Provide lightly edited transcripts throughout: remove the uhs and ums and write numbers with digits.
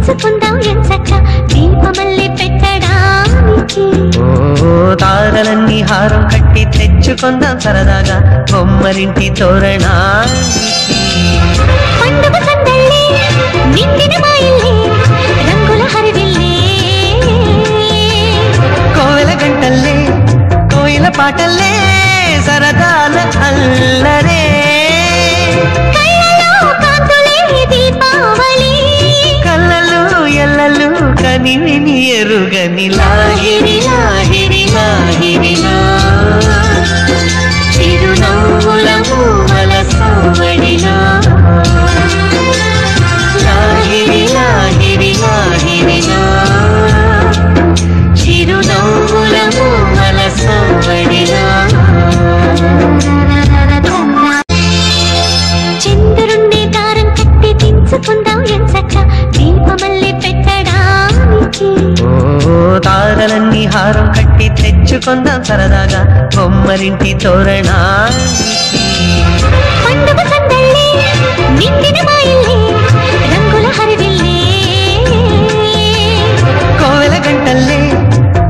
తెచ్చుకుందాం ఎంచక్క దీపమల్లి పెట్టడానికి. ఓ తారలన్నీ హారం కట్టి తెచ్చుకుందాం సరదాగా బొమ్మరింటి తోరణానికి. పండుగ సందళ్ళే నిండిన మా ఇల్లే రంగుల హరివిల్లే. కోవెల గంటల్లే కోయిల పాటల్లే సరదాల అల్లరే. కళ్ళలో కాంతులే దీపావళి కళ్ళలు ఎల్లలు కనివిని ఎరుగని లాహిరి లాహిరి లాహిరిలా చిరునవ్వుల మూవల సవ్వడిలా. లాహిరి లాహిరి లాహిరిలా చిరునవ్వుల మూవల సవ్వడిలా. చంద్రుణ్ణి దారం కట్టి దించుకుందాం ఎంచక్క దీపమల్లి పెట్టడానికి. ఓ తారలన్నీ హారం కట్టి తెచ్చుకుందాం సరదాగా బొమ్మరింటి తోరణానికి. పండుగ సందళ్ళే నిండిన మా ఇల్లే రంగుల హరివిల్లే. కోవెల గంటల్లే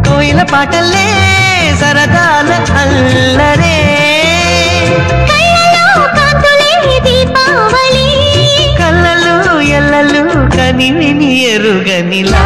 కోయిల పాటల్లే సరదాల అల్లరే. కళ్ళలో కాంతులే దీపావళి కళ్ళలు ఎల్లలు కనివిని ఎరుగని లా